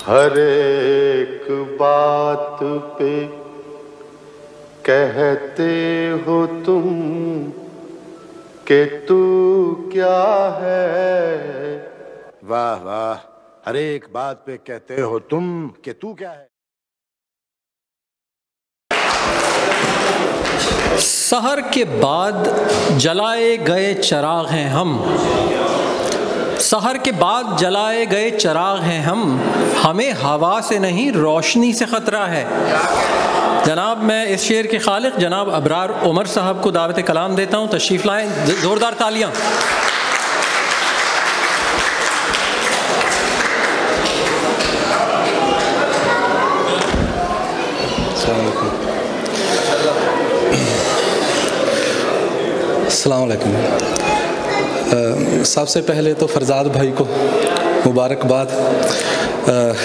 हर एक बात पे कहते हो तुम कि तू क्या है। वाह वाह, हर एक बात पे कहते हो तुम कि तू क्या है। सहर के बाद जलाए गए चिराग हैं हम, सहर के बाद जलाए गए चिराग हैं हम, हमें हवा से नहीं रोशनी से ख़तरा है। जनाब, मैं इस शेर के खालिक जनाब अबरार उमर साहब को दावत कलाम देता हूँ, तशरीफ़ लाएँ, ज़ोरदार तालियाँ। अस्सलाम वालेकुम। सबसे पहले तो फरजाद भाई को मुबारकबाद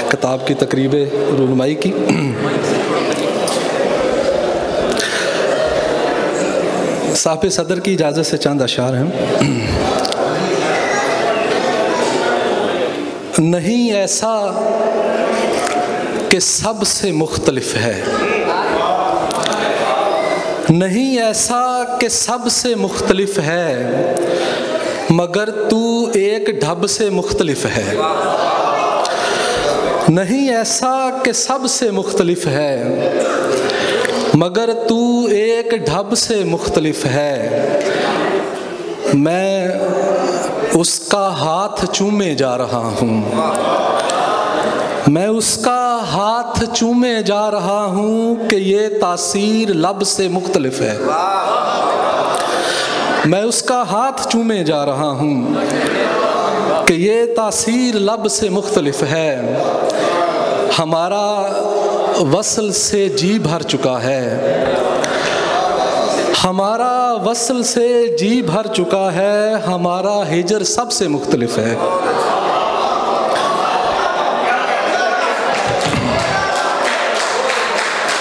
किताब की तकरीब रूनुमाई की। साहिब सदर की इजाज़त से चंद अशार हैं। नहीं ऐसा कि सबसे मुख्तलिफ है, नहीं ऐसा कि सबसे मुख्तलिफ है, मगर तू एक ढब से मुख्तलिफ है। नहीं ऐसा कि सबसे मुख्तलिफ है, मगर तू एक ढब से मुख्तलिफ है। मैं उसका हाथ चूमे जा रहा हूँ, मैं उसका हाथ चूमे जा रहा हूँ कि ये तासीर लब से मुख्तलिफ है। मैं उसका हाथ चूमे जा रहा हूँ कि ये तासीर लब से मुख्तलिफ है। हमारा वसल से जी भर चुका है, हमारा वसल से जी भर चुका है, हमारा हिजर सबसे मुख्तलिफ है।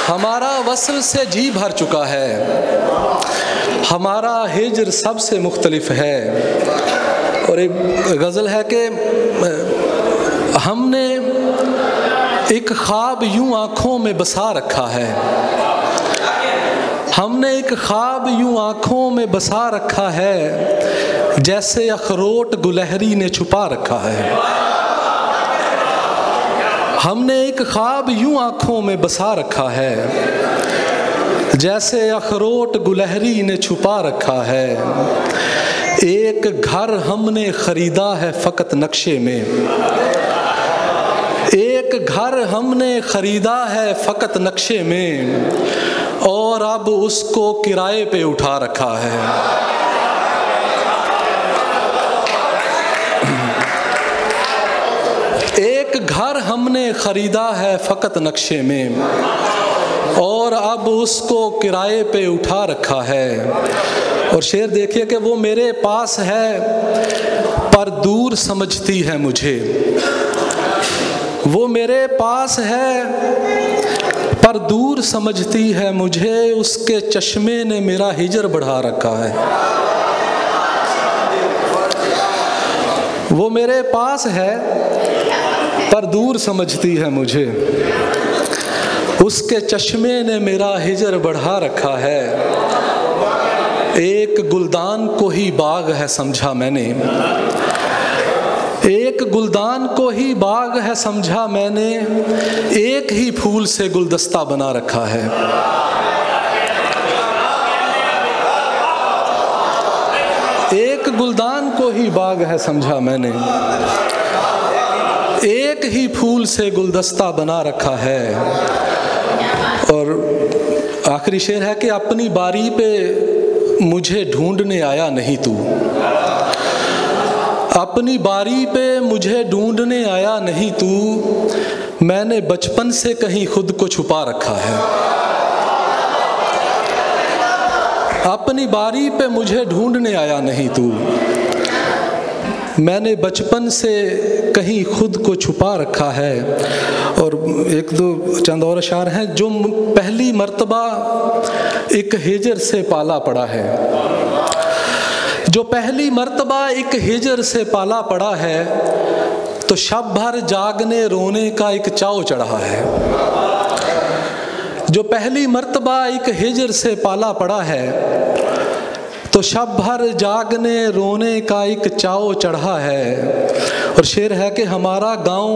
हमारा वसल से जी भर चुका है, हमारा हिजर सबसे मुख्तलिफ है। और एक गज़ल है कि हमने एक ख्वाब यूं आँखों में बसा रखा है, हमने एक ख्वाब यूं आँखों में बसा रखा है, जैसे अखरोट गुलहरी ने छुपा रखा है। हमने एक ख्वाब यूं आँखों में बसा रखा है, जैसे अखरोट गुलहरी ने छुपा रखा है। एक घर हमने ख़रीदा है फ़कत नक्शे में, एक घर हमने ख़रीदा है फ़कत नक्शे में, और अब उसको किराए पे उठा रखा है। एक घर हमने ख़रीदा है फ़कत नक्शे में, और अब उसको किराए पे उठा रखा है। और शेर देखिए कि वो मेरे पास है पर दूर समझती है मुझे, वो मेरे पास है पर दूर समझती है मुझे, उसके चश्मे ने मेरा हिजर बढ़ा रखा है। वो मेरे पास है पर दूर समझती है मुझे, उसके चश्मे ने मेरा हिजर बढ़ा रखा है। एक गुलदान को ही बाग है समझा मैंने, एक गुलदान को ही बाग है समझा मैंने, एक ही फूल से गुलदस्ता बना रखा है। एक गुलदान को ही बाग है समझा मैंने, एक ही फूल से गुलदस्ता बना रखा है। और आखिरी शेर है कि अपनी बारी पे मुझे ढूंढने आया नहीं तू, अपनी बारी पे मुझे ढूंढने आया नहीं तू, मैंने बचपन से कहीं खुद को छुपा रखा है। अपनी बारी पे मुझे ढूंढने आया नहीं तू, मैंने बचपन से कहीं खुद को छुपा रखा है। और एक दो चंद और अशार हैं। जो पहली मर्तबा एक हिजर से पाला पड़ा है, जो पहली मर्तबा एक हिजर से पाला पड़ा है, तो तो शब भर जागने रोने का एक चाव चढ़ा है। जो पहली मर्तबा एक हिजर से पाला पड़ा है, तो शब भर जागने रोने का एक चाव चढ़ा है। और शेर है कि हमारा गांव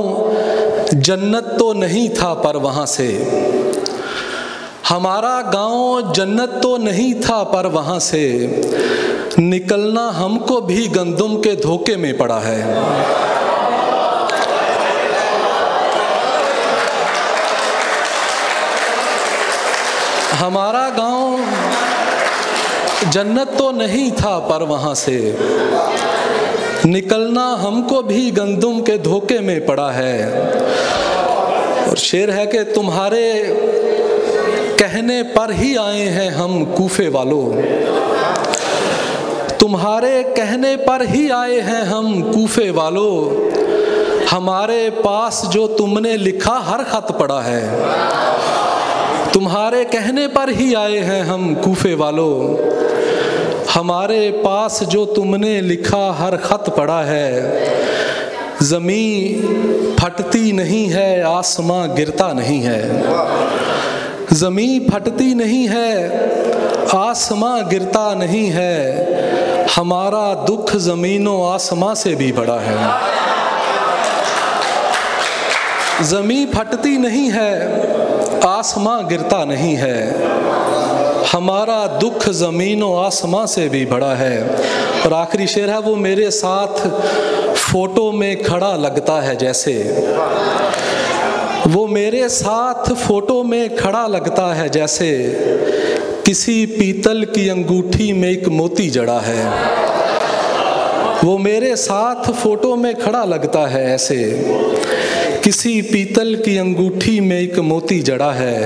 जन्नत तो नहीं था पर वहाँ से, हमारा गांव जन्नत तो नहीं था पर वहाँ से निकलना हमको भी गंदुम के धोखे में पड़ा है। हमारा गांव जन्नत तो नहीं था पर वहाँ से निकलना हमको भी गंदुम के धोखे में पड़ा है। और शेर है कि तुम्हारे कहने पर ही आए हैं हम कूफे वालों, तुम्हारे कहने पर ही आए हैं हम कूफे वालों, हमारे पास जो तुमने लिखा हर खत पड़ा है। तुम्हारे कहने पर ही आए हैं हम कूफे वालों, हमारे पास जो तुमने लिखा हर खत पड़ा है। ज़मीं फटती नहीं है, आसमां गिरता नहीं है, ज़मीं फटती नहीं है, आसमां गिरता नहीं है, हमारा दुख ज़मीनों आसमां से भी बड़ा है। ज़मीं फटती नहीं है, आसमां गिरता नहीं है, हमारा दुख ज़मीनों आसमां से भी बड़ा है। और आखिरी शेर है, वो मेरे साथ फ़ोटो में खड़ा लगता है जैसे, वो मेरे साथ फ़ोटो में खड़ा लगता है जैसे, किसी पीतल की अंगूठी में एक मोती जड़ा है। वो मेरे साथ फ़ोटो में खड़ा लगता है ऐसे, किसी पीतल की अंगूठी में एक मोती जड़ा है।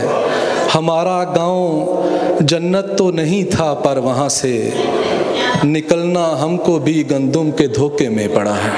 हमारा गांव जन्नत तो नहीं था पर वहाँ से निकलना हमको भी गंदुम के धोखे में पड़ा है।